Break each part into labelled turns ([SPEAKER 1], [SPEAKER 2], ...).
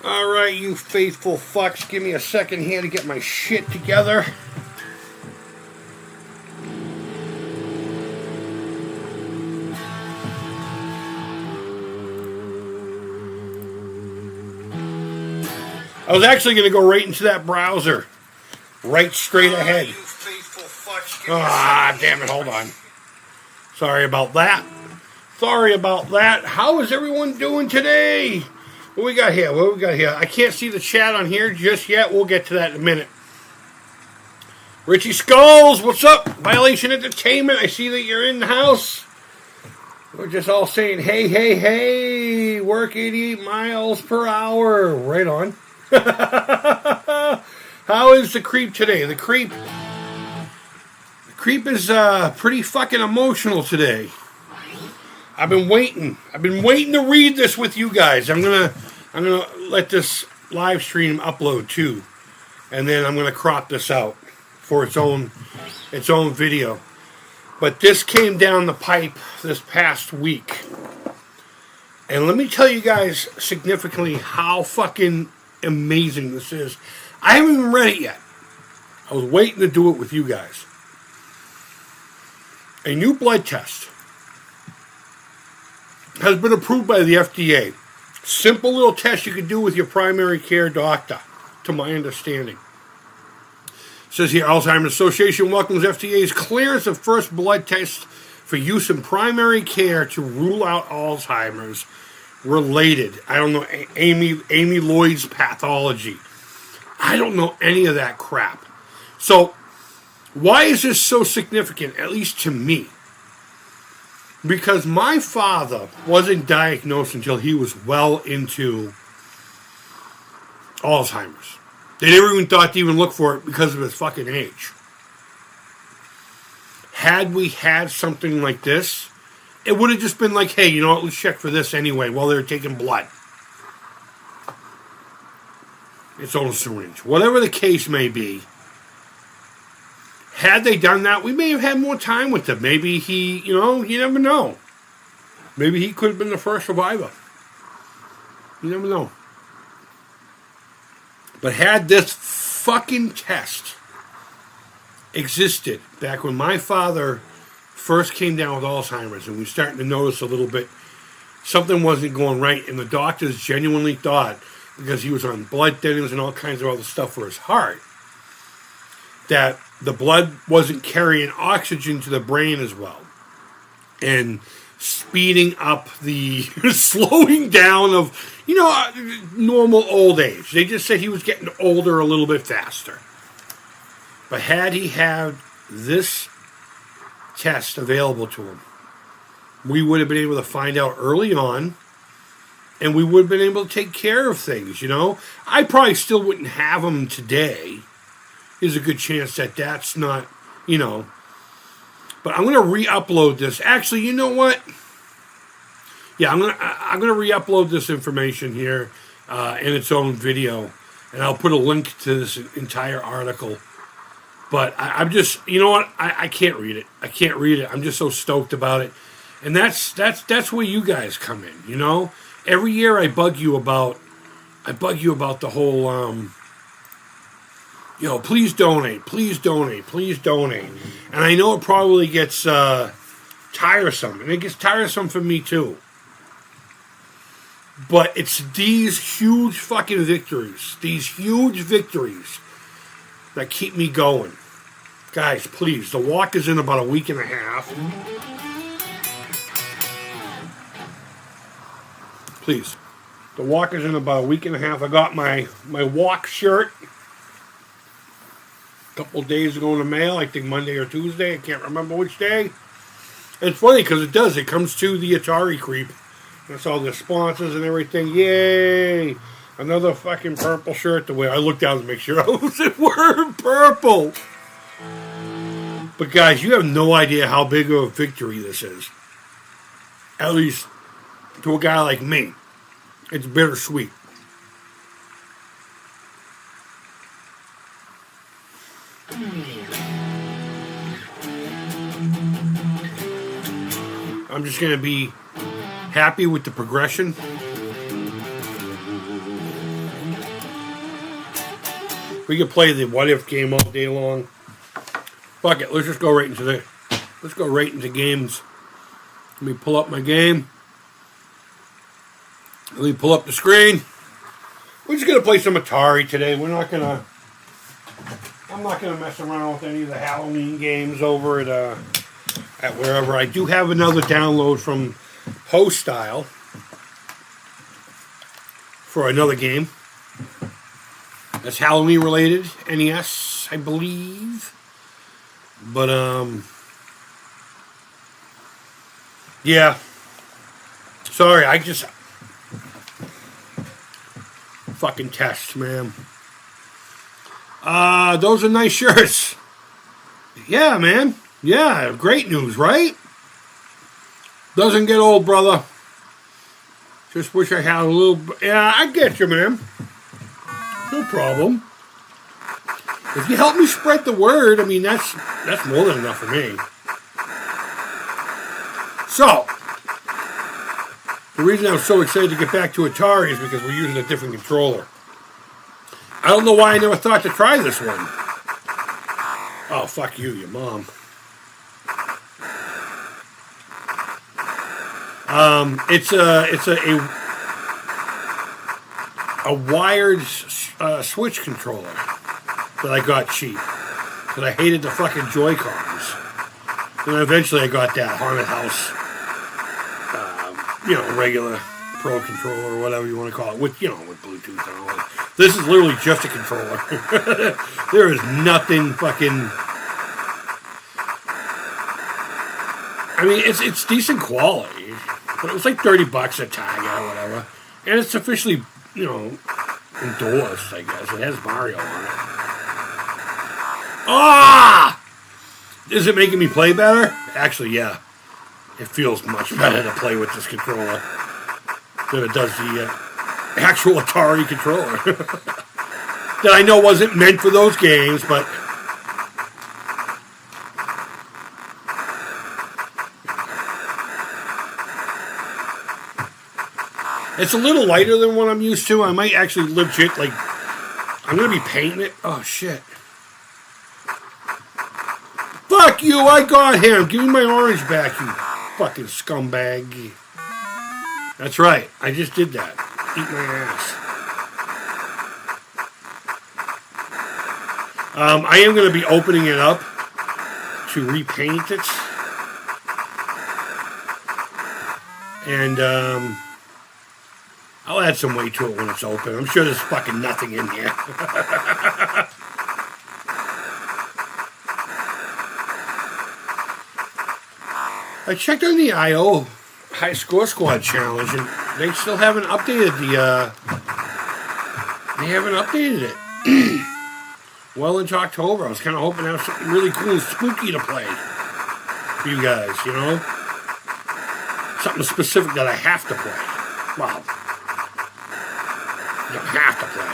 [SPEAKER 1] Alright, you faithful fucks, give me a second here to get my shit together. I was actually going to go right into that browser. Right straight ahead. Ah, damn it, hold on. Sorry about that. How is everyone doing today? What we got here? I can't see the chat on here just yet. We'll get to that in a minute. Richie Skulls, what's up? Violation Entertainment, I see that you're in the house. We're just all saying, hey, work 88 miles per hour. Right on. How is the Creep today? The Creep is pretty fucking emotional today. I've been waiting to read this with you guys. I'm gonna let this live stream upload too, and then I'm gonna crop this out for its own video. But this came down the pipe this past week, and let me tell you guys significantly how fucking amazing this is. I haven't even read it yet. I was waiting to do it with you guys. A new blood test has been approved by the FDA. Simple little test you can do with your primary care doctor, to my understanding. It says here, Alzheimer's Association welcomes FDA's clearance of first blood test for use in primary care to rule out Alzheimer's related. I don't know, amyloid pathology. I don't know any of that crap. So, why is this so significant, at least to me? Because my father wasn't diagnosed until he was well into Alzheimer's. They never even thought to even look for it because of his fucking age. Had we had something like this, it would have just been like, hey, you know what, let's check for this anyway while they were taking blood. Its own syringe. Whatever the case may be, had they done that, we may have had more time with him. Maybe he, you never know. Maybe he could have been the first survivor. You never know. But had this fucking test existed back when my father first came down with Alzheimer's and we were starting to notice a little bit something wasn't going right, and the doctors genuinely thought, because he was on blood thinners and all kinds of other stuff for his heart, that the blood wasn't carrying oxygen to the brain as well, and speeding up the slowing down of, normal old age. They just said he was getting older a little bit faster. But had he had this test available to him, we would have been able to find out early on, and we would have been able to take care of things, I probably still wouldn't have them today. There's a good chance that that's not, But I'm going to re-upload this. Actually, you know what? Yeah, I'm gonna re-upload this information here in its own video, and I'll put a link to this entire article. But I'm just, I can't read it. I'm just so stoked about it, and that's where you guys come in. Every year I bug you about the whole, please donate. And I know it probably gets tiresome, and it gets tiresome for me too. But it's these huge fucking victories, that keep me going. Guys, please, the walk is in about a week and a half. Please. The walk is in about a week and a half. I got my walk shirt a couple of days ago in the mail. I think Monday or Tuesday. I can't remember which day. And it's funny because it comes to the Atari Creep. That's all the sponsors and everything. Yay! Another fucking purple shirt to wear. I looked down to make sure I wasn't wearing purple. But guys, you have no idea how big of a victory this is. At least to a guy like me. It's bittersweet. I'm just going to be happy with the progression. We could play the what if game all day long. Fuck it. Let's just go right into let's go right into games. Let me pull up my game. Let me pull up the screen. We're just gonna play some Atari today. I'm not gonna mess around with any of the Halloween games over at wherever. I do have another download from Hostile for another game that's Halloween related, NES, I believe. But yeah. Sorry, I just fucking test, man. Those are nice shirts. Yeah, man. Yeah, great news, right? Doesn't get old, brother. Just wish I had a little... Yeah, I get you, man. No problem. If you help me spread the word, I mean, that's more than enough for me. So, the reason I'm so excited to get back to Atari is because we're using a different controller. I don't know why I never thought to try this one. Oh, fuck you, your mom. It's a wired Switch controller that I got cheap because I hated the fucking Joy-Cons. And eventually I got that Haunted House, regular Pro controller or whatever you want to call it, with Bluetooth and all that. This is literally just a controller. There is nothing fucking... I mean, it's decent quality, but it was like $30 a tag or whatever. And it's officially, endorsed, I guess. It has Mario on it. Ah! Is it making me play better? Actually, yeah. It feels much better to play with this controller than it does the actual Atari controller. That I know wasn't meant for those games, but... It's a little lighter than what I'm used to. I might actually legit, I'm going to be painting it. Oh, shit. Fuck you, I got him. Give me my orange back, you fucking scumbag. That's right. I just did that. Eat my ass. I am going to be opening it up to repaint it. And, I'll add some weight to it when it's open. I'm sure there's fucking nothing in here. I checked on the I.O. High Score Squad Challenge, and they still haven't updated They haven't updated it. Well into October. I was kind of hoping to have something really cool and spooky to play for you guys, Something specific that I have to play. Wow. You don't have to play.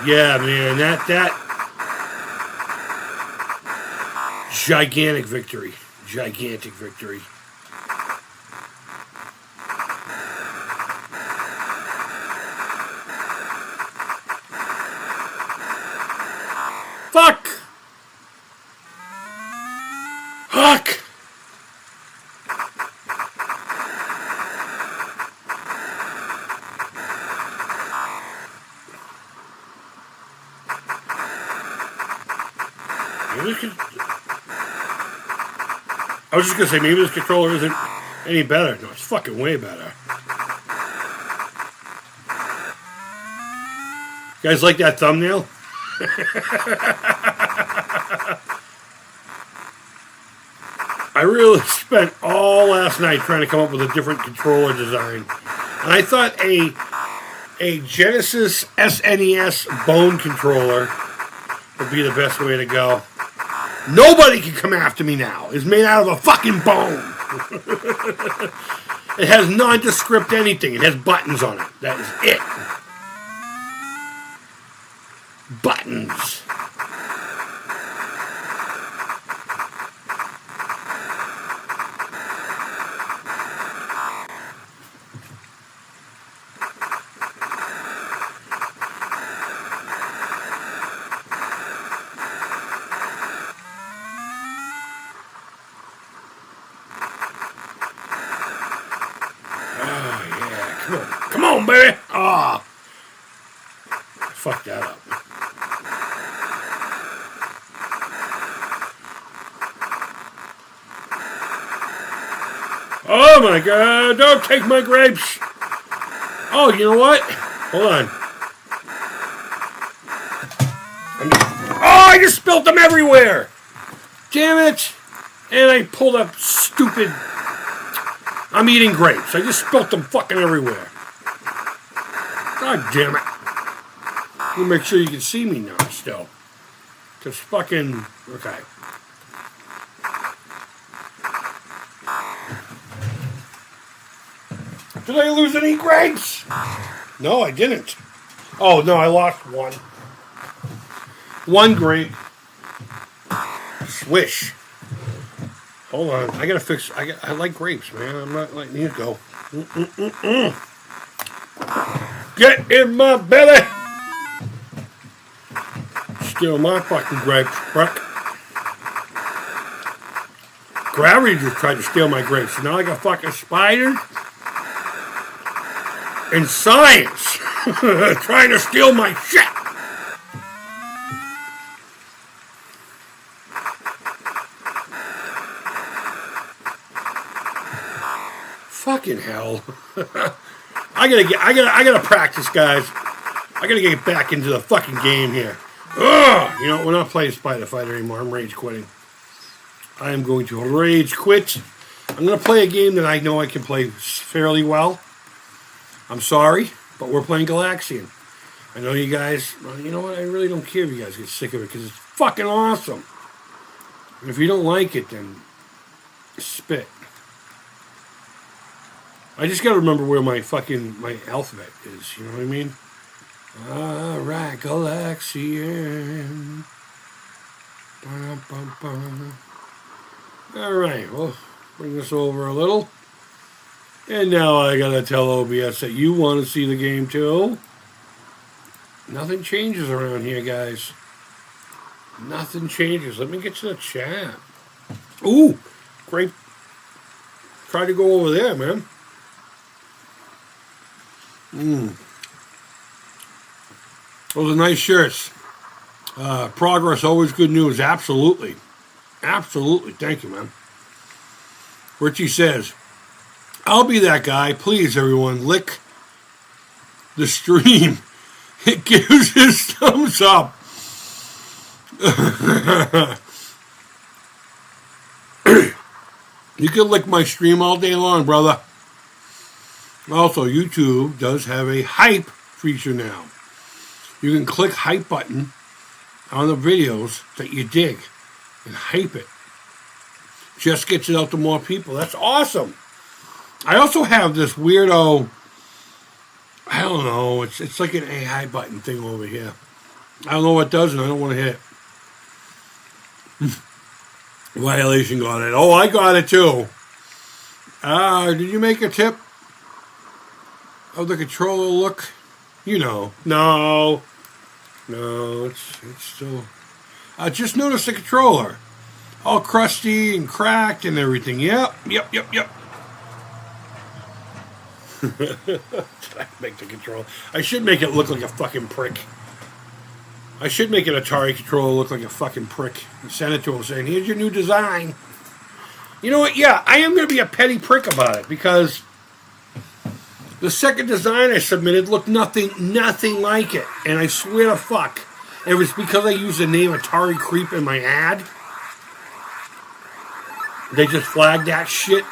[SPEAKER 1] Yeah, man, that gigantic victory. Fuck! I was just going to say, maybe this controller isn't any better. No, it's fucking way better. You guys like that thumbnail? I really spent all last night trying to come up with a different controller design. And I thought a Genesis SNES bone controller would be the best way to go. Nobody can come after me now. It's made out of a fucking bone. It has nondescript anything. It has buttons on it. That is it. Buttons. Oh my God, don't take my grapes. Oh, you know what? Hold on. I just spilled them everywhere. Damn it. And I pulled up stupid. I'm eating grapes. I just spilled them fucking everywhere. God damn it. Let me make sure you can see me now still. Just fucking. Okay. Did I lose any grapes? No, I didn't. Oh, no, I lost one. One grape. Swish. Hold on. I gotta fix. I like grapes, man. I'm not letting these go. Get in my belly. Steal my fucking grapes, Brock. Gravity just tried to steal my grapes. So now I got fucking spiders and science trying to steal my shit. Fucking hell. I gotta practice, guys. I gotta get back into the fucking game here. Ugh! You know, we're not playing Spider Fighter anymore. I'm rage quitting. I am going to rage quit. I'm gonna play a game that I know I can play fairly well. I'm sorry, but we're playing Galaxian. I know you guys, well, you know what? I really don't care if you guys get sick of it because it's fucking awesome. And if you don't like it, then spit. I just gotta remember where my alphabet is, you know what I mean? Alright, Galaxian. Alright, well, bring this over a little. And now I gotta tell OBS that you want to see the game too. Nothing changes around here, guys. Nothing changes. Let me get to the chat. Ooh, great. Try to go over there, man. Those are nice shirts. Progress, always good news. Absolutely. Absolutely. Thank you, man. Richie says, I'll be that guy. Please, everyone, lick the stream. It gives his thumbs up. You can lick my stream all day long, brother. Also, YouTube does have a hype feature now. You can click hype button on the videos that you dig and hype it. Just gets it out to more people. That's awesome. I also have this weirdo, I don't know, it's like an AI button thing over here. I don't know what it does and I don't want to hit it. Violation got it. Oh, I got it too. Did you make a tip of the controller look? You know. No, it's still... I just noticed the controller. All crusty and cracked and everything. Yep. Did I make the controller? I should make it look like a fucking prick. I should make an Atari controller look like a fucking prick and send it to him saying, here's your new design. You know what? Yeah, I am going to be a petty prick about it because the second design I submitted looked nothing like it. And I swear to fuck, it was because I used the name Atari Creep in my ad. They just flagged that shit.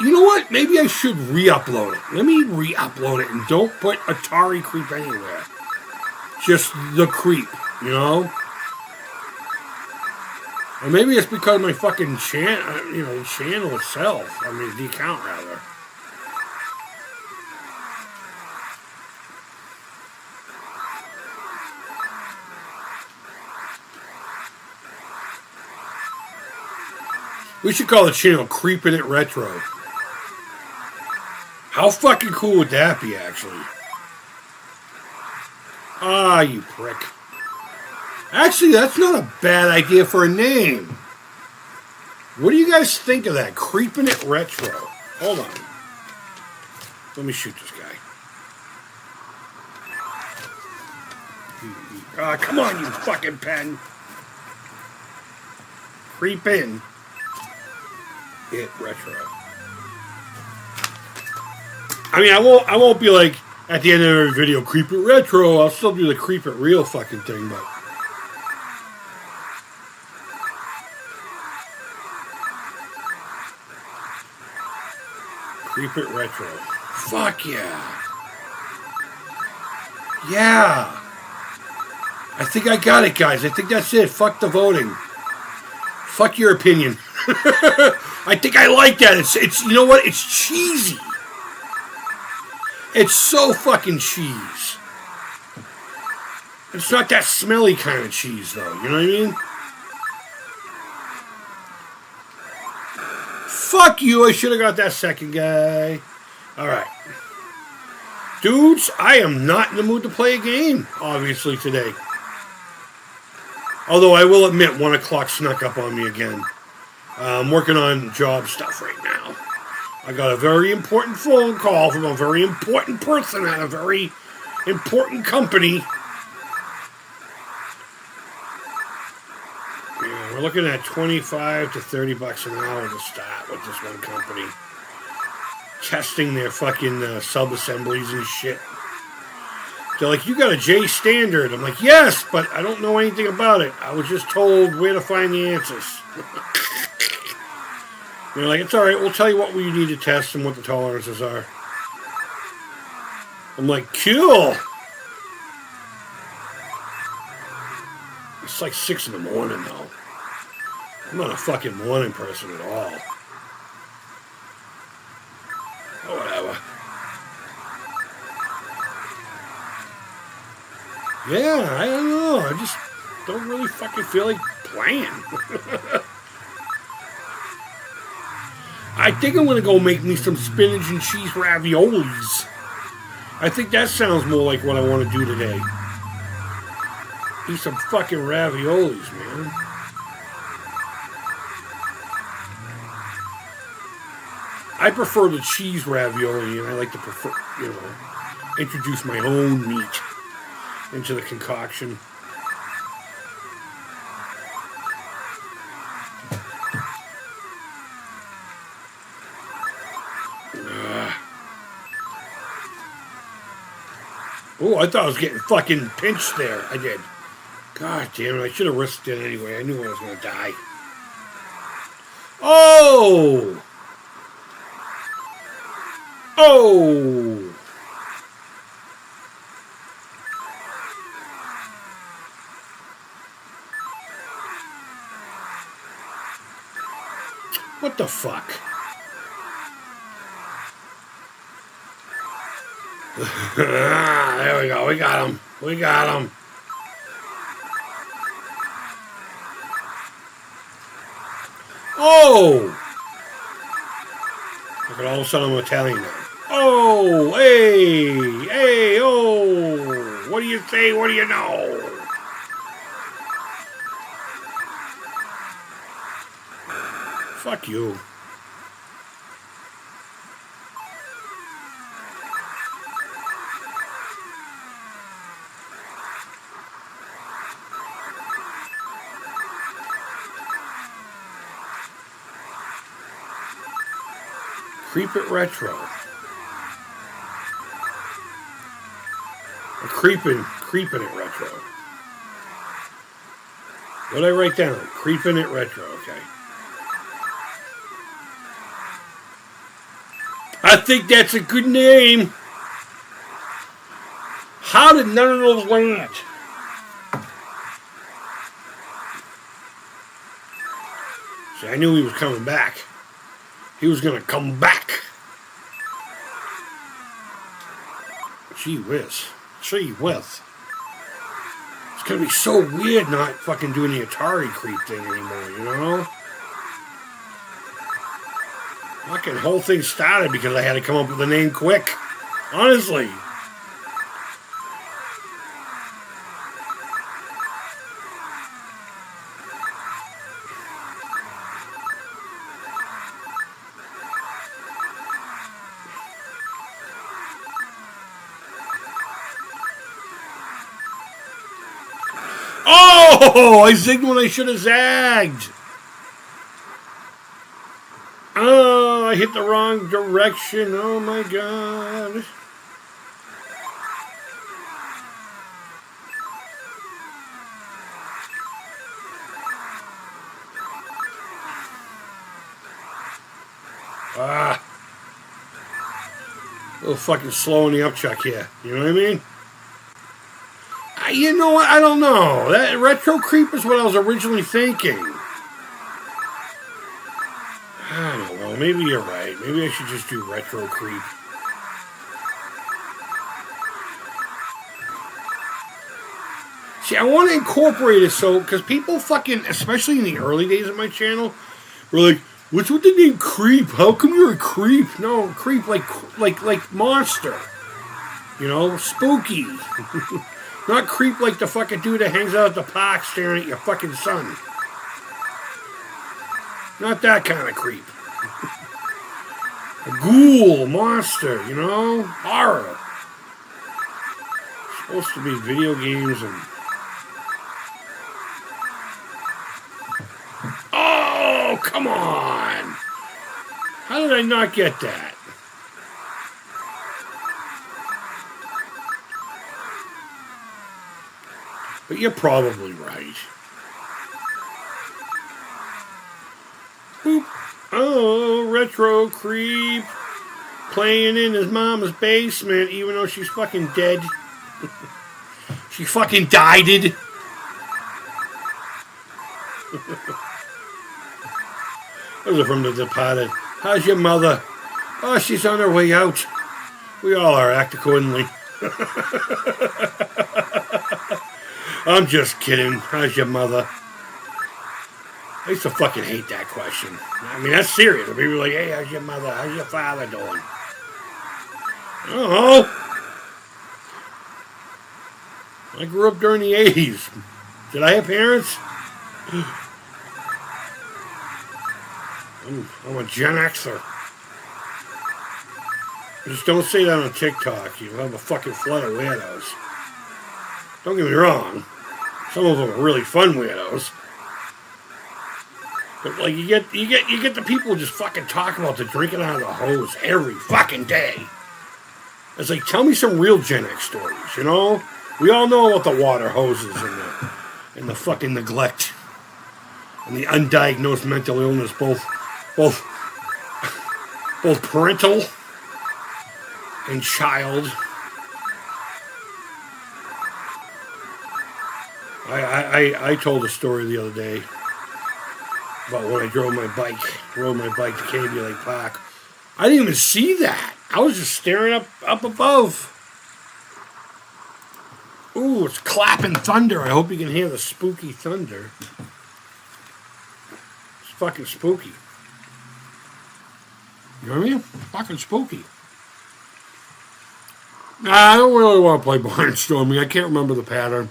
[SPEAKER 1] You know what? Maybe I should re-upload it. Let me re-upload it and don't put Atari Creep anywhere. Just the Creep, you know? Or maybe it's because my fucking channel itself. I mean, the account, rather. We should call the channel Creepin' It Retro. How fucking cool would that be, actually? Ah, you prick. Actually, that's not a bad idea for a name. What do you guys think of that? Creepin' It Retro. Hold on. Let me shoot this guy. Ah, come on, you fucking pen. Creep in. It Retro. I mean, I won't be like at the end of every video, Creep It Retro. I'll still do the Creep It Real fucking thing, but. Creep It Retro. Fuck yeah. Yeah. I think I got it, guys. I think that's it. Fuck the voting. Fuck your opinion. I think I like that. It's you know what? It's cheesy. It's so fucking cheese. It's not that smelly kind of cheese, though. You know what I mean? Fuck you. I should have got that second guy. Alright. Dudes, I am not in the mood to play a game, obviously, today. Although I will admit, 1 o'clock snuck up on me again. I'm working on job stuff right now. I got a very important phone call from a very important person at a very important company. Yeah, we're looking at $25 to $30 an hour to start with this one company. Testing their fucking sub-assemblies and shit. They're like, you got a J standard. I'm like, yes, but I don't know anything about it. I was just told where to find the answers. They're like, it's all right. We'll tell you what we need to test and what the tolerances are. I'm like, cool. It's like 6 in the morning, though. I'm not a fucking morning person at all. Oh, whatever. Yeah, I don't know. I just don't really fucking feel like playing. I think I'm going to go make me some spinach and cheese raviolis. I think that sounds more like what I want to do today. Eat some fucking raviolis, man. I prefer the cheese ravioli, and I like to prefer, introduce my own meat into the concoction. Oh, I thought I was getting fucking pinched there. I did. God damn it, I should have risked it anyway. I knew I was going to die. Oh! Oh! What the fuck? There we go. We got him. We got him. Oh! Look at all of a sudden I'm Italian now. Oh! Hey! Hey! Oh! What do you say? What do you know? Fuck you. Creep It Retro. Or Creepin' It Retro. What did I write down? Creepin' It Retro, okay. I think that's a good name. How did none of those land? See, I knew he was coming back. He was going to come back. Gee whiz. Gee whiz. It's going to be so weird not fucking doing the Atari Creep thing anymore, you know? Fucking whole thing started because I had to come up with a name quick. Honestly. Oh, I zigged when I should have zagged. Oh, I hit the wrong direction. Oh my god. Ah. A little fucking slow in the upchuck here. You know what I mean? You know what? I don't know. That retro creep is what I was originally thinking. I don't know. Maybe you're right. Maybe I should just do retro creep. See, I want to incorporate it so, because people fucking, especially in the early days of my channel, were like, what's with the name creep? How come you're a creep? No, creep like monster. You know, spooky. Not creep like the fucking dude that hangs out at the park staring at your fucking son. Not that kind of creep. A ghoul, monster, you know? Horror. It's supposed to be video games and... Oh, come on! How did I not get that? But you're probably right. Boop. Oh, retro creep. Playing in his mama's basement, even though she's fucking dead. She fucking died. Those are from The Departed. How's your mother? Oh, she's on her way out. We all are. Act accordingly. I'm just kidding. How's your mother? I used to fucking hate that question. I mean, that's serious. People are like, hey, how's your mother? How's your father doing? I don't know. I grew up during the 80s. Did I have parents? I'm a Gen Xer. Just don't say that on TikTok. You'll have a fucking flood of weirdos. Don't get me wrong. Some of them are really fun weirdos. But like you get the people who just fucking talk about the drinking out of the hose every fucking day. It's like, tell me some real Gen X stories, you know? We all know about the water hoses and the fucking neglect and the undiagnosed mental illness, both parental and child. I told a story the other day about when I rode my bike to Canby Lake Park. I didn't even see that. I was just staring up above. Ooh, it's clapping thunder. I hope you can hear the spooky thunder. It's fucking spooky. You know what I mean? It's fucking spooky. Nah, I don't really want to play barnstorming. I can't remember the pattern.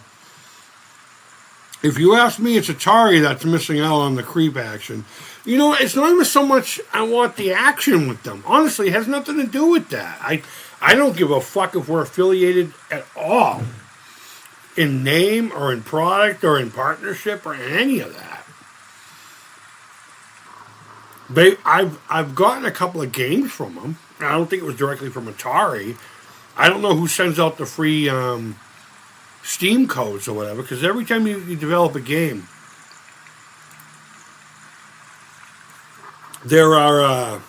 [SPEAKER 1] If you ask me, it's Atari that's missing out on the creep action. You know, it's not even so much I want the action with them. Honestly, it has nothing to do with that. I don't give a fuck if we're affiliated at all. In name or in product or in partnership or in any of that. I've gotten a couple of games from them. I don't think it was directly from Atari. I don't know who sends out the free Steam codes or whatever, because every time you develop a game, there are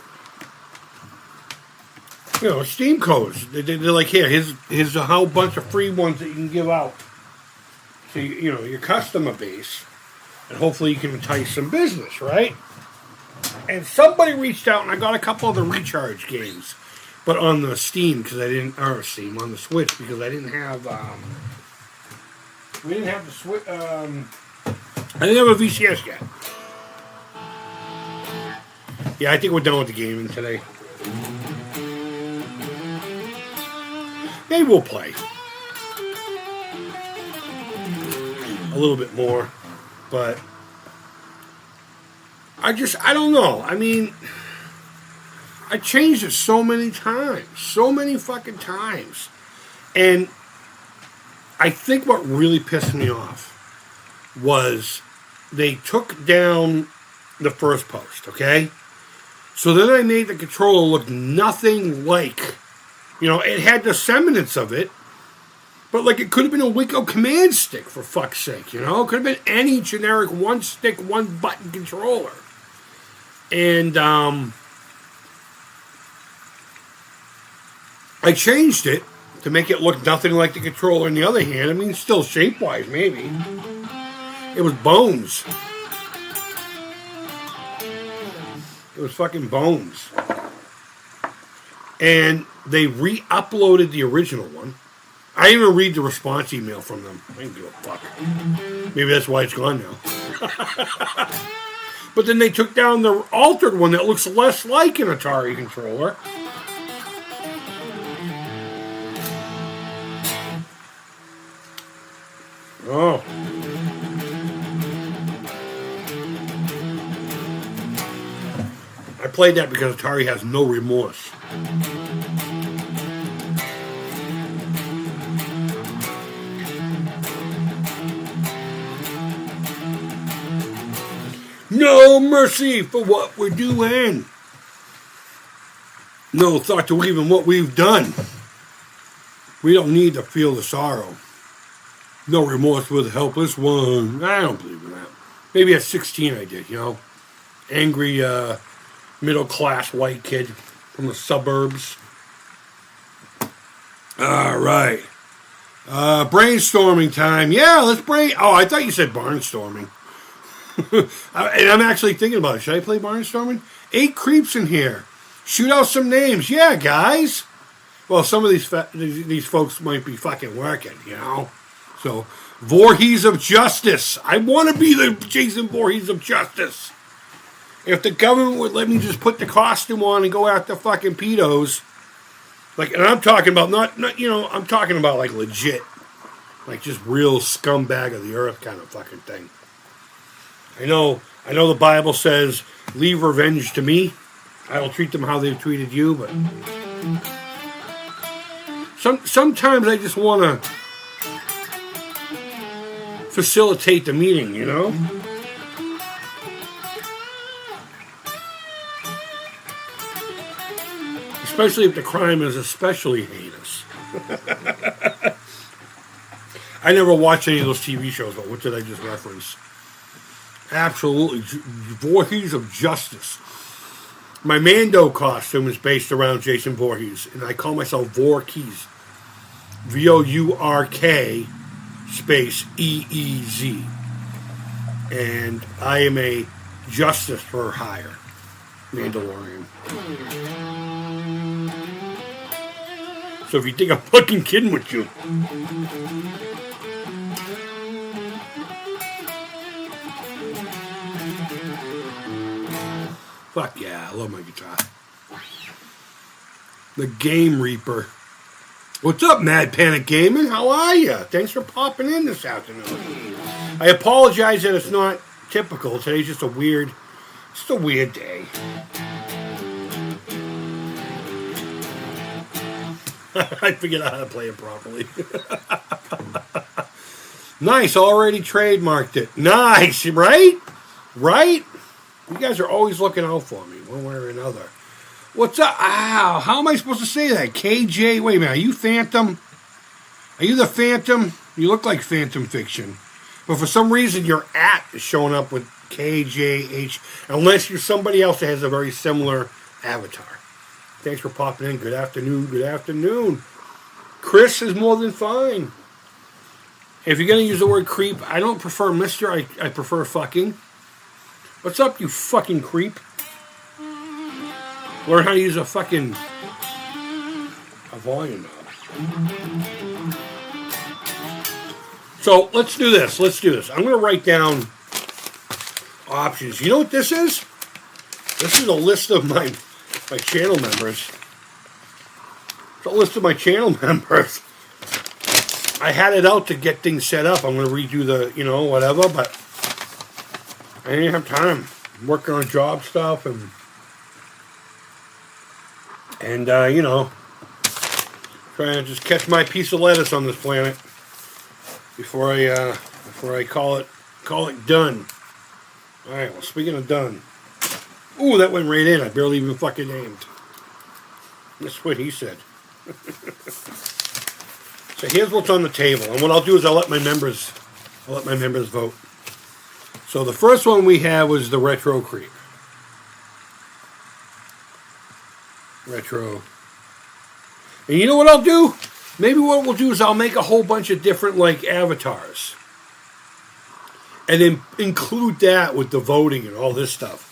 [SPEAKER 1] Steam codes. They're like, here's a whole bunch of free ones that you can give out to your customer base, and hopefully you can entice some business, right? And somebody reached out, and I got a couple of the Recharge games, but on the Steam on the Switch, because I didn't have we didn't have the Switch. I didn't have a VCS yet. Yeah, I think we're done with the gaming today. Maybe we'll play a little bit more, but I don't know. I mean, I changed it so many fucking times, and I think what really pissed me off was they took down the first post, okay? So then I made the controller look nothing like, it had the semblance of it, but like it could have been a Wico command stick, for fuck's sake, It could have been any generic one stick, one button controller. And I changed it to make it look nothing like the controller in the other hand. I mean, still shape-wise, maybe. It was bones. It was fucking bones. And they re-uploaded the original one. I didn't even read the response email from them. I didn't give a fuck. Maybe that's why it's gone now. But then they took down the altered one that looks less like an Atari controller. Oh. I played that because Atari has no remorse. No mercy for what we're doing. No thought to even what we've done. We don't need to feel the sorrow. No remorse for the helpless one. I don't believe in that. Maybe at 16 I did, Angry, middle-class white kid from the suburbs. All right. Brainstorming time. Yeah, let's Oh, I thought you said barnstorming. And I'm actually thinking about it. Should I play barnstorming? 8 creeps in here. Shoot out some names. Yeah, guys. Well, some of these folks might be fucking working, So, Voorhees of Justice. I want to be the Jason Voorhees of Justice. If the government would let me just put the costume on and go after fucking pedos, and I'm talking about not I'm talking about like legit, like just real scumbag of the earth kind of fucking thing. I know the Bible says, leave revenge to me. I will treat them how they've treated you, but sometimes I just want to facilitate the meeting, Especially if the crime is especially heinous. I never watched any of those TV shows, but what did I just reference? Absolutely. Voorhees of Justice. My Mando costume is based around Jason Voorhees, and I call myself Voorkeys. VOURK space EEZ. And I am a justice for hire Mandalorian. So if you think I'm fucking kidding with you. Fuck yeah, I love my guitar. The Game Reaper. What's up, Mad Panic Gaming? How are you? Thanks for popping in this afternoon. I apologize that it's not typical. Today's just a weird day. I figured out how to play it properly. Nice, already trademarked it. Nice, right? Right? You guys are always looking out for me, one way or another. What's up? Ow, how am I supposed to say that? KJ, wait a minute, are you Phantom? Are you the Phantom? You look like Phantom Fiction. But for some reason, your @ is showing up with KJH, unless you're somebody else that has a very similar avatar. Thanks for popping in. Good afternoon, good afternoon. Chris is more than fine. If you're going to use the word creep, I don't prefer Mr., I prefer fucking. What's up, you fucking creep? Learn how to use a volume knob. So, let's do this. I'm going to write down options. You know what this is? This is a list of my channel members. It's a list of my channel members. I had it out to get things set up. I'm going to redo the, whatever, but I didn't have time. I'm working on job stuff and trying to just catch my piece of lettuce on this planet before I call it done. All right. Well, speaking of done, Ooh, that went right in. I barely even fucking aimed. That's what he said. So here's what's on the table, and what I'll do is I'll let my members vote. So the first one we had was the Retro Creep. Retro. And you know what I'll do? Maybe what we'll do is I'll make a whole bunch of different like avatars, and then include that with the voting and all this stuff.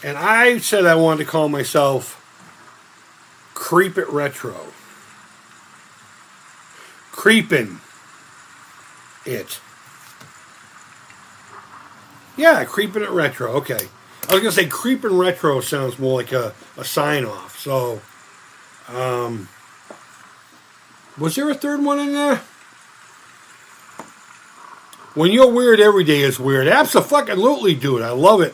[SPEAKER 1] And I said I wanted to call myself Creep It Retro. Creepin' it. Yeah, Creepin' It Retro. Okay. I was going to say Creepin' Retro sounds more like a sign-off. So, was there a third one in there? When you're weird, every day is weird. Abso-fucking-lutely, dude. I love it.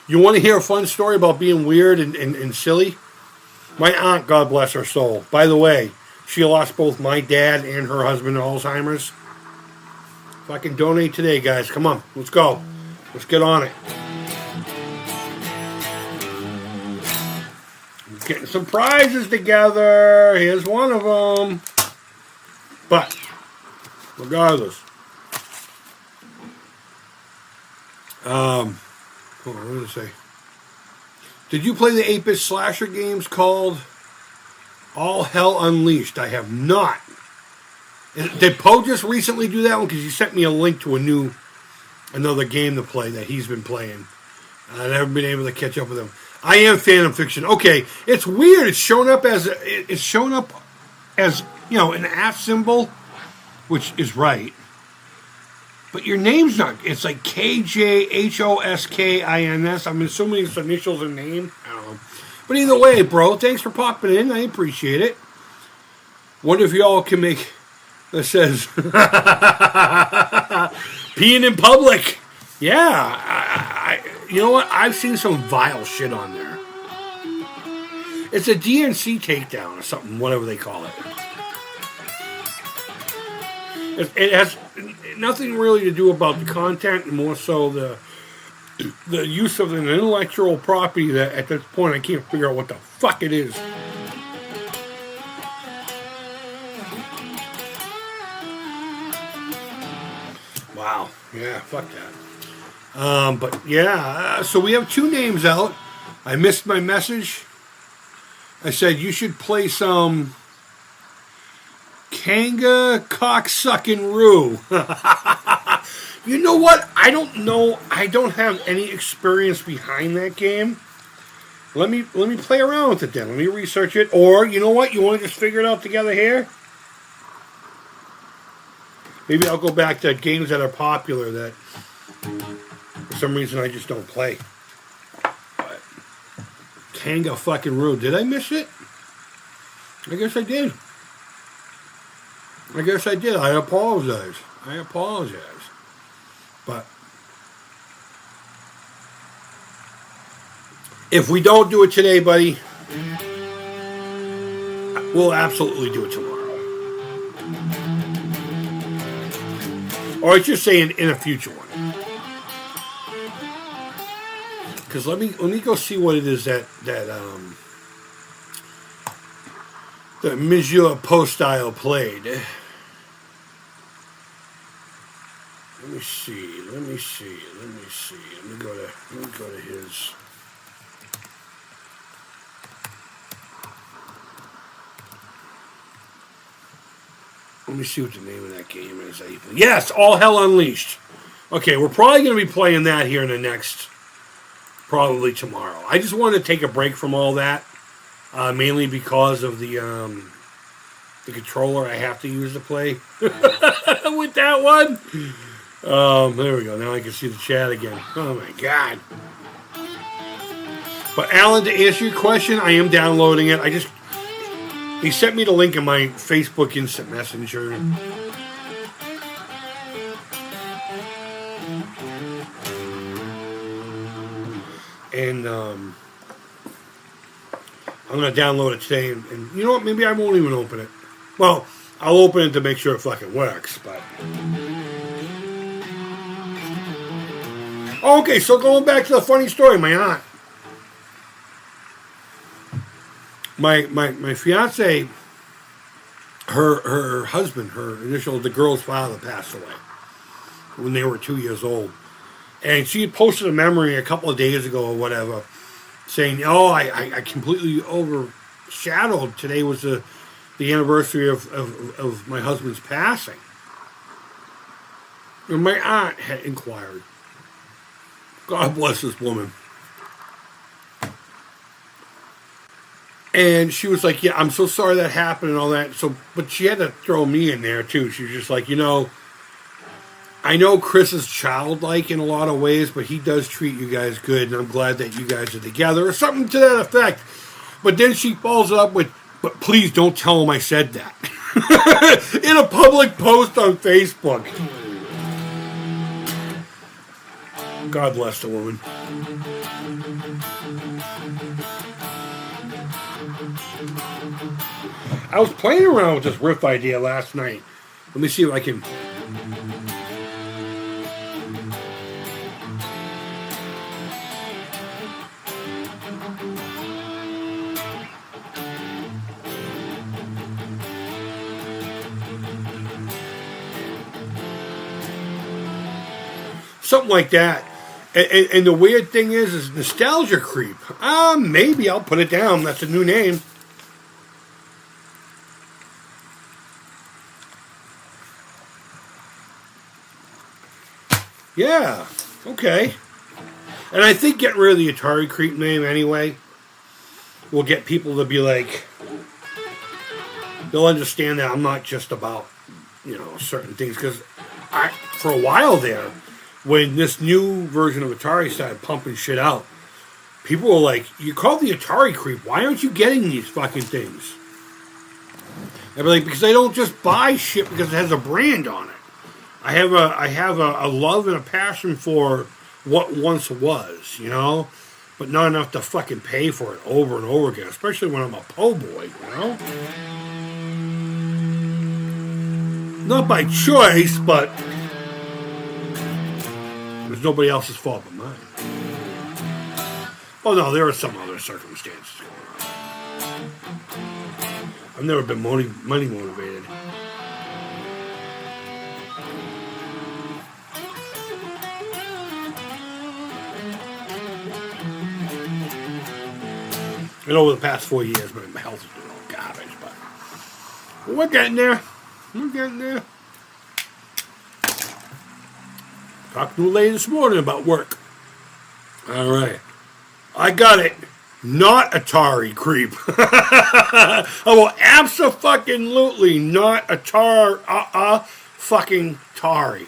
[SPEAKER 1] You want to hear a fun story about being weird and silly? My aunt, God bless her soul. By the way, she lost both my dad and her husband to Alzheimer's. Fucking donate today, guys. Come on. Let's go. Let's get on it. We're getting some prizes together. Here's one of them. But, regardless. Hold on, what did it say? Did you play the 8-bit slasher games called All Hell Unleashed? I have not. Did Poe just recently do that one? Because he sent me a link to another game to play that he's been playing. I haven't been able to catch up with him. I am Phantom Fiction. Okay, it's weird. It's shown up as an at symbol, which is right. But your name's not. It's like KJHOSKINS. I'm assuming it's initials and name. I don't know. But either way, bro, thanks for popping in. I appreciate it. Wonder if y'all can make that says peeing in public. Yeah, you know what? I've seen some vile shit on there. It's a DNC takedown or something, whatever they call it. It has nothing really to do about the content, more so the use of an intellectual property that at this point I can't figure out what the fuck it is. Wow. Yeah, fuck that. But yeah, so we have 2 names out. I missed my message. I said you should play some Kanga Cocksucking Roo. You know what? I don't know. I don't have any experience behind that game. Let me play around with it then. Let me research it. Or, you know what? You want to just figure it out together here? Maybe I'll go back to games that are popular that for some reason I just don't play. But Kanga fucking Roo. Did I miss it? I guess I did. I apologize. But if we don't do it today, buddy, we'll absolutely do it tomorrow. Or I should say in a future one. Because let me go see what it is that Monsieur Postile played. Let me see. Let me go to his. Let me see what the name of that game is. Yes, All Hell Unleashed. Okay, we're probably going to be playing that here in the next, probably tomorrow. I just wanted to take a break from all that, mainly because of the controller I have to use to play with that one. There we go. Now I can see the chat again. Oh my god. But Alan, to answer your question, I am downloading it. He sent me the link in my Facebook Instant Messenger. And I'm going to download it today. And you know what? Maybe I won't even open it. Well, I'll open it to make sure it fucking works. But okay, so going back to the funny story, my aunt. My fiance, her husband, the girl's father passed away when they were 2 years old. And she had posted a memory a couple of days ago or whatever, saying, "Oh, I completely overshadowed. Today was the anniversary of my husband's passing." And my aunt had inquired. God bless this woman. And she was like, "Yeah, I'm so sorry that happened and all that." So, but she had to throw me in there too. She was just like, I know Chris is childlike in a lot of ways, but he does treat you guys good, and I'm glad that you guys are together, or something to that effect. But then she follows it up with, "But please don't tell him I said that." In a public post on Facebook. God bless the woman. I was playing around with this riff idea last night. Let me see if I can... Something like that. And the weird thing is Nostalgia Creep. Maybe I'll put it down. That's a new name. Yeah. Okay. And I think getting rid of the Atari Creep name anyway will get people to be like, they'll understand that I'm not just about, certain things. Because for a while there, when this new version of Atari started pumping shit out, people were like, "You call the Atari Creep. Why aren't you getting these fucking things?" I'd be like, "Because I don't just buy shit because it has a brand on it. I have a love and a passion for what once was, but not enough to fucking pay for it over and over again, especially when I'm a po' boy, Not by choice, but it's nobody else's fault but mine. Oh no, there are some other circumstances going on. I've never been money motivated. And over the past 4 years, my health has been all garbage, but we're getting there. Talked to a lady this morning about work. All right. I got it. Not Atari Creep. Oh, abso-fucking-lutely not fucking Tari. Fawkinchari.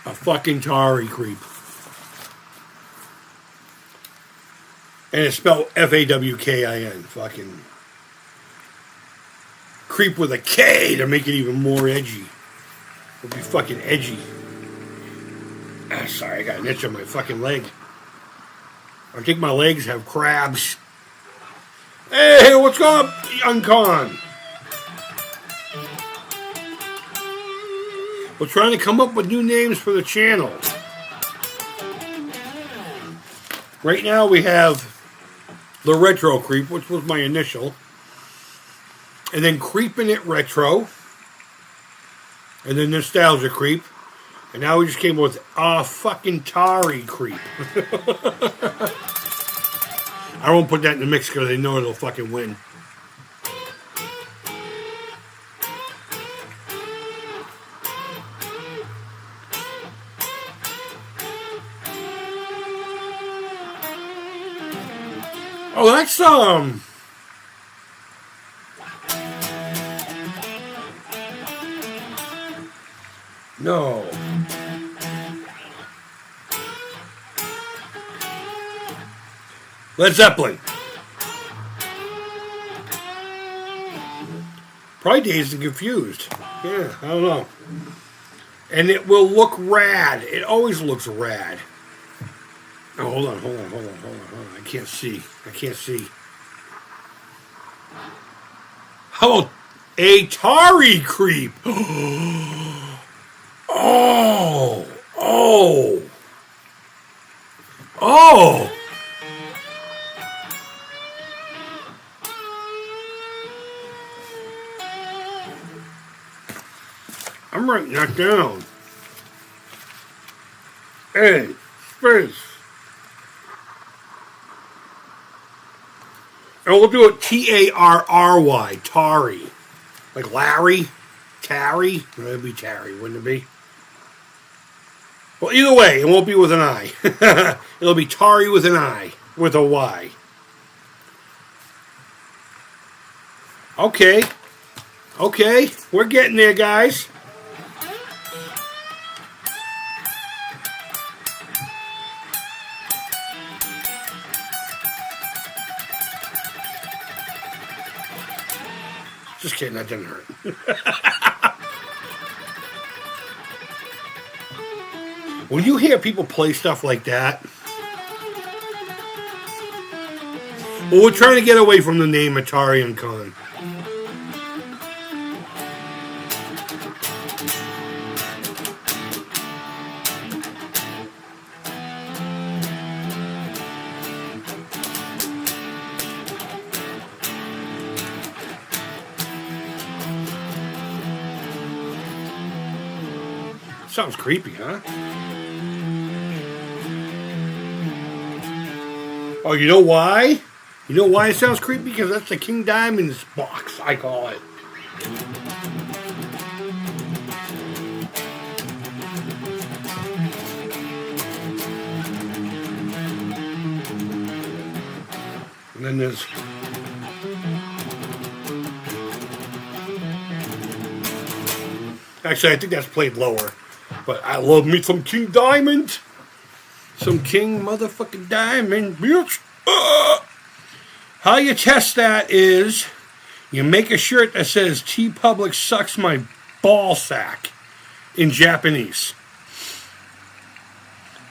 [SPEAKER 1] A fucking Tari Creep. And it's spelled Fawkin. Fucking creep with a K to make it even more edgy. It'll be fucking edgy. Sorry, I got an itch on my fucking leg. I think my legs have crabs. Hey, what's up, young con? We're trying to come up with new names for the channel. Right now we have the Retro Creep, which was my initial. And then Creeping It Retro. And then Nostalgia Creep. And now we just came up with fucking Tari Creep. I won't put that in the mix because I know it'll fucking win. Oh, that's no. Led Zeppelin. Probably Dazed and Confused. Yeah, I don't know. And it will look rad. It always looks rad. Oh, hold on. I can't see. How about Atari Creep? Oh, oh, oh. I'm writing that down. A space. And we'll do it Tarry. Tari. Like Larry? Tarry? That'd be Tarry, wouldn't it be? Well, either way, it won't be with an I. It'll be Tari with an I. With a Y. Okay. Okay. We're getting there, guys. Just kidding, that didn't hurt. When you hear people play stuff like that, well, we're trying to get away from the name Atari and Con. Sounds creepy, huh? Oh, you know why? You know why it sounds creepy? Because that's the King Diamond's box, I call it. And then there's... Actually, I think that's played lower. But I love me some King Diamond. Some King motherfucking Diamond, bitch. How you test that is you make a shirt that says T Public sucks my ball sack in Japanese.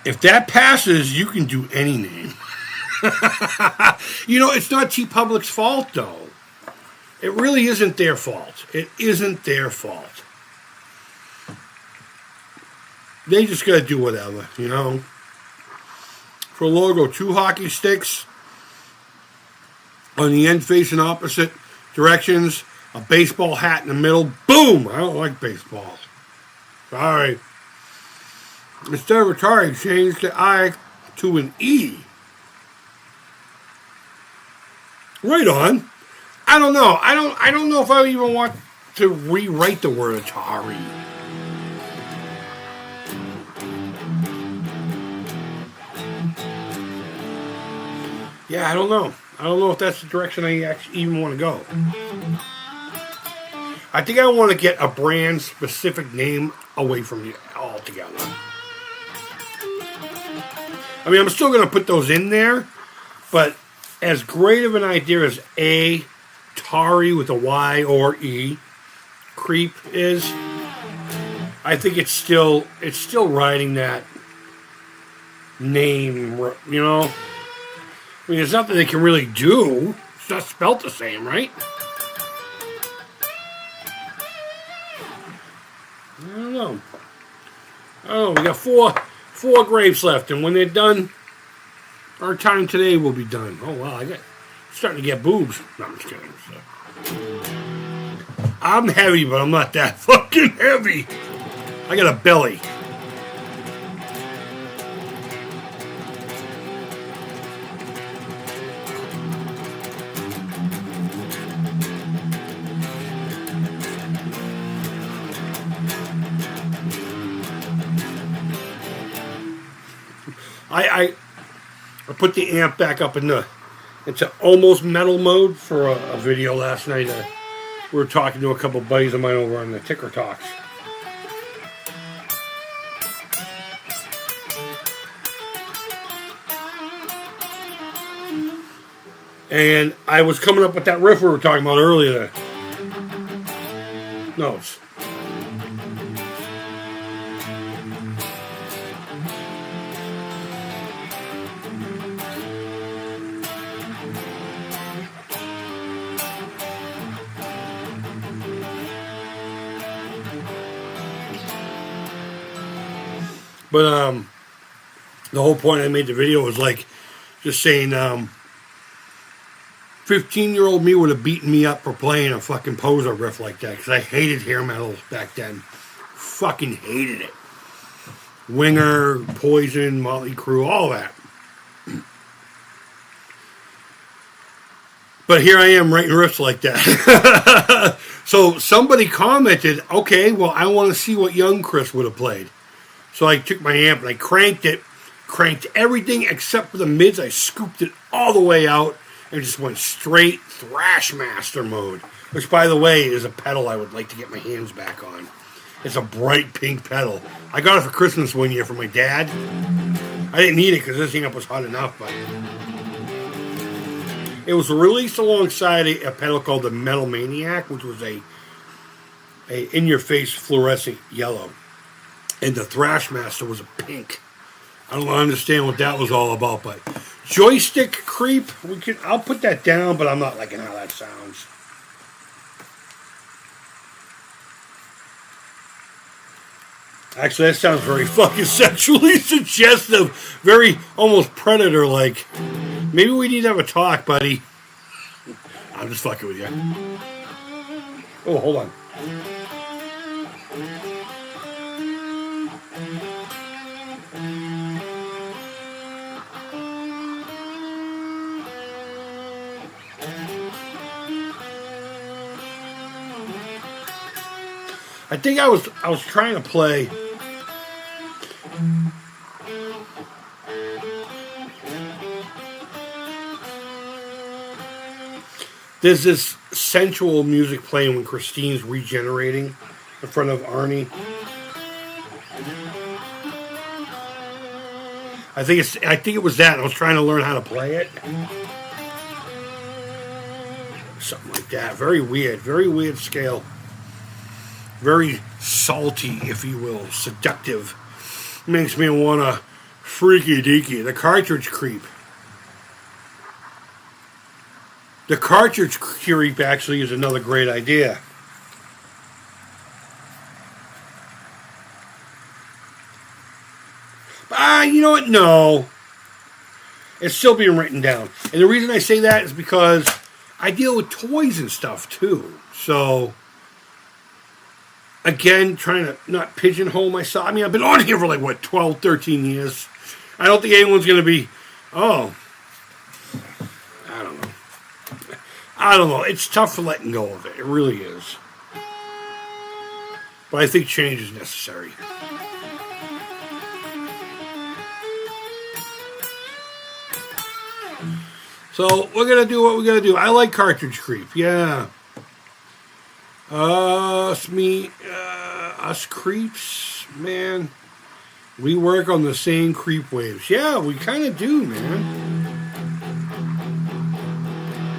[SPEAKER 1] If that passes, you can do any name. You know, it's not T Public's fault, though. It really isn't their fault. It isn't their fault. They just gotta do whatever, you know. For a logo, 2 hockey sticks on the end facing opposite directions, a baseball hat in the middle. Boom! I don't like baseball. Sorry. Instead of Atari, change the I to an E. Right on. I don't know. I don't know if I even want to rewrite the word Atari. Yeah, I don't know. I don't know if that's the direction I actually even want to go. I think I want to get a brand specific name away from you altogether. I mean, I'm still going to put those in there, but as great of an idea as Atari with a Y or E, Creep is, I think it's still riding that name, you know? I mean, there's nothing they can really do. It's not spelt the same, right? I don't know. Oh, we got four grapes left, and when they're done, our time today will be done. Oh wow, starting to get boobs. No, I'm just kidding. I'm heavy, but I'm not that fucking heavy. I got a belly. I put the amp back up into almost metal mode for a video last night. We were talking to a couple buddies of mine over on the Ticker Talks. And I was coming up with that riff we were talking about earlier. Notes. But the whole point I made the video was like just saying 15-year-old me would have beaten me up for playing a fucking poser riff like that because I hated hair metal back then. Fucking hated it. Winger, Poison, Motley Crue, all that. But here I am writing riffs like that. So somebody commented, okay, well, I want to see what young Chris would have played. So I took my amp and I cranked it, cranked everything except for the mids. I scooped it all the way out and just went straight Thrashmaster mode, which, by the way, is a pedal I would like to get my hands back on. It's a bright pink pedal. I got it for Christmas one year from my dad. I didn't need it because this amp was hot enough, but it was released alongside a pedal called the Metal Maniac, which was a in-your-face fluorescent yellow. And the Thrashmaster was a pink. I don't understand what that was all about, but Joystick Creep, I'll put that down, but I'm not liking how that sounds. Actually, that sounds very fucking sexually suggestive. Very almost Predator-like. Maybe we need to have a talk, buddy. I'm just fucking with you. Oh, hold on. I think I was trying to play. There's this sensual music playing when Christine's regenerating in front of Arnie. I think it was that. I was trying to learn how to play it. Something like that. Very weird scale. Very salty, if you will, seductive. Makes me want to freaky deaky. The Cartridge Creep. The Cartridge Creep actually is another great idea. You know what? No. It's still being written down. And the reason I say that is because I deal with toys and stuff too. So, again, trying to not pigeonhole myself. I mean, I've been on here for like, 12, 13 years. I don't think anyone's going to be, I don't know. It's tough for letting go of it. It really is. But I think change is necessary. So, we're going to do what we're going to do. I like Cartridge Creep. Yeah. Us creeps, man. We work on the same creep waves. Yeah, we kind of do, man.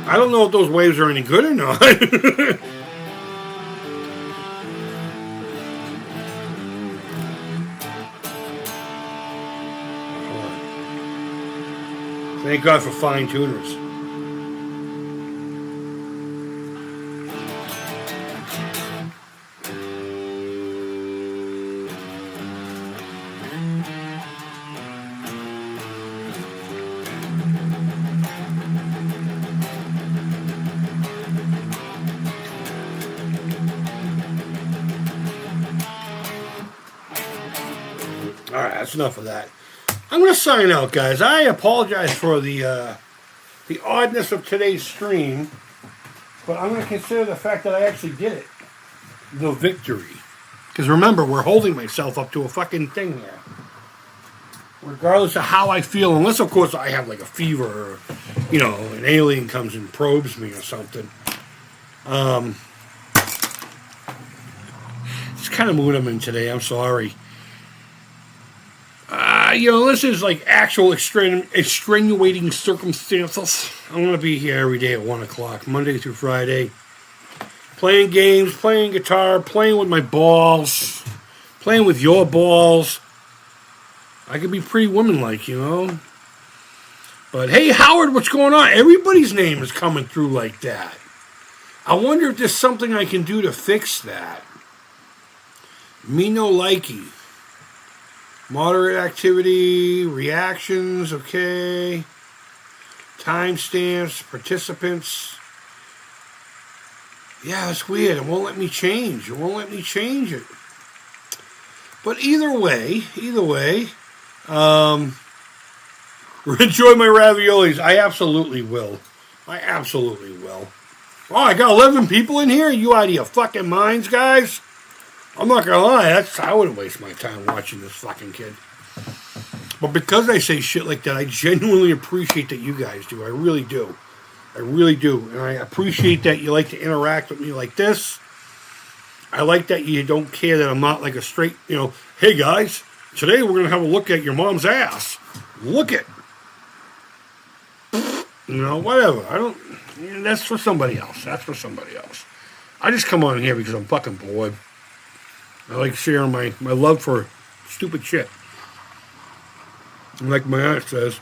[SPEAKER 1] I don't know if those waves are any good or not. Thank God for fine tuners. Alright, that's enough of that. I'm going to sign out, guys. I apologize for the oddness of today's stream, but I'm going to consider the fact that I actually did it the victory. Because remember, we're holding myself up to a fucking thing here. Regardless of how I feel, unless, of course, I have like a fever or, an alien comes and probes me or something. It's kind of mood I'm in today. I'm sorry. This is like actual extenuating circumstances. I'm going to be here every day at 1 o'clock, Monday through Friday. Playing games, playing guitar, playing with my balls, playing with your balls. I could be pretty woman-like, But hey, Howard, what's going on? Everybody's name is coming through like that. I wonder if there's something I can do to fix that. Me no likey. Moderate activity, reactions, okay. Timestamps, participants. Yeah, it's weird. It won't let me change. It won't let me change it. But either way, enjoy my raviolis. I absolutely will. I absolutely will. Oh, I got 11 people in here? You out of your fucking minds, guys? I'm not gonna lie, I wouldn't waste my time watching this fucking kid. But because I say shit like that, I genuinely appreciate that you guys do. I really do. I really do. And I appreciate that you like to interact with me like this. I like that you don't care that I'm not like a straight, hey guys, today we're going to have a look at your mom's ass. Look it. Whatever. That's for somebody else. That's for somebody else. I just come on here because I'm fucking bored. I like sharing my love for stupid shit. And like my aunt says,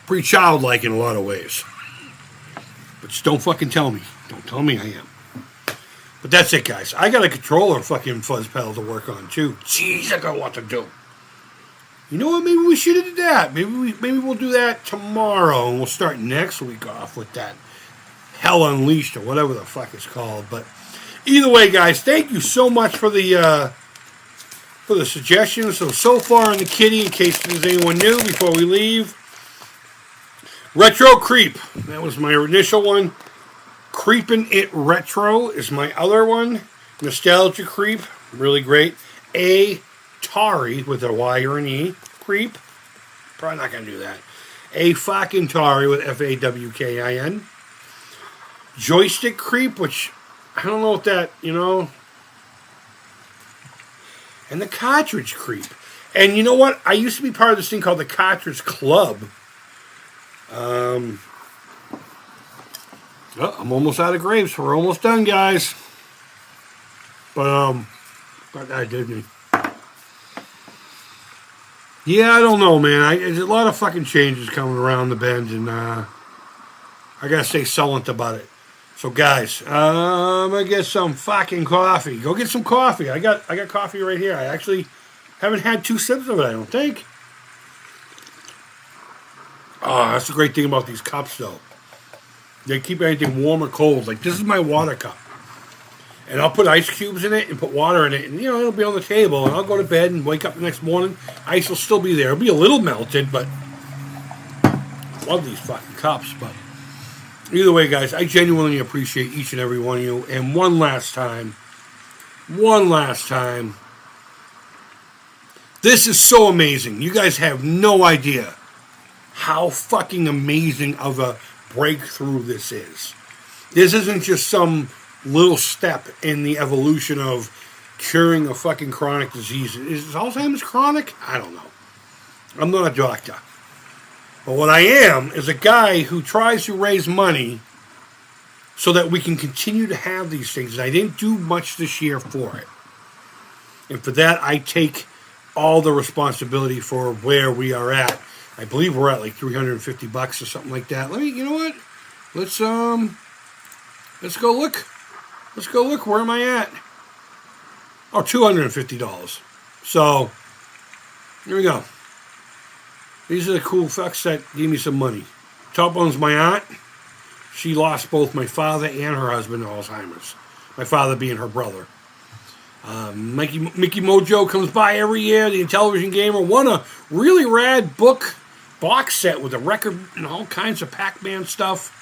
[SPEAKER 1] pretty childlike in a lot of ways. But just don't fucking tell me. Don't tell me I am. But that's it, guys. I got a controller fucking fuzz pedal to work on, too. Jeez, I got a lot to do. You know what? Maybe we should have did that. Maybe we'll do that tomorrow, and we'll start next week off with that Hell Unleashed or whatever the fuck it's called. But either way, guys, thank you so much for the suggestions. So far in the kitty, in case there's anyone new before we leave, Retro Creep. That was my initial one. Creepin' It Retro is my other one. Nostalgia Creep, really great. Atari with a Y or an E. Creep. Probably not going to do that. A fucking Tari with Fawkin. Joystick Creep, which I don't know what that, And the Cartridge Creep. And you know what? I used to be part of this thing called the Cartridge Club. I'm almost out of grapes. We're almost done, guys. But, that guy did me. Yeah, I don't know, man. There's a lot of fucking changes coming around the bend, and I gotta stay silent about it. So, guys, I'm gonna get some fucking coffee. Go get some coffee. I got coffee right here. I actually haven't had 2 sips of it, I don't think. Oh, that's the great thing about these cups, though. They keep anything warm or cold. Like, this is my water cup. And I'll put ice cubes in it and put water in it. And, it'll be on the table. And I'll go to bed and wake up the next morning. Ice will still be there. It'll be a little melted, but I love these fucking cups. But either way, guys, I genuinely appreciate each and every one of you. And one last time, this is so amazing. You guys have no idea how fucking amazing of a breakthrough this is. This isn't just some little step in the evolution of curing a fucking chronic disease. Is Alzheimer's chronic? I don't know. I'm not a doctor. But what I am is a guy who tries to raise money so that we can continue to have these things. And I didn't do much this year for it. And for that, I take all the responsibility for where we are at. I believe we're at like $350 or something like that. You know what? Let's go look. Let's go look. Where am I at? Oh, $250. So, here we go. These are the cool fucks that gave me some money. Top one's my aunt. She lost both my father and her husband to Alzheimer's. My father being her brother. Mickey Mojo comes by every year. The Intellivision Gamer won a really rad box set with a record and all kinds of Pac-Man stuff.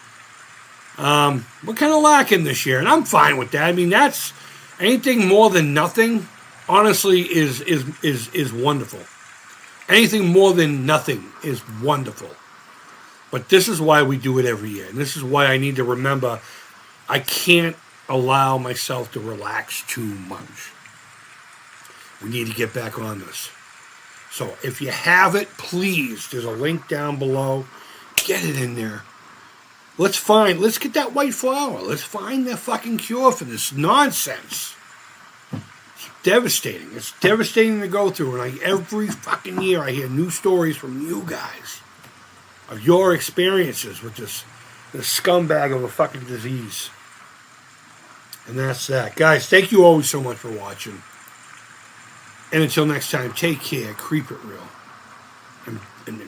[SPEAKER 1] We're kind of lacking this year, and I'm fine with that. I mean, that's anything more than nothing. Honestly, is wonderful. Anything more than nothing is wonderful. But this is why we do it every year, and this is why I need to remember I can't allow myself to relax too much. We need to get back on this. So if you have it, please, there's a link down below. Get it in there. Let's get that white flower. Let's find the fucking cure for this nonsense. It's devastating. It's devastating to go through. And every fucking year I hear new stories from you guys of your experiences with this scumbag of a fucking disease. And that's that. Guys, thank you always so much for watching. And until next time, take care. Creep it real. And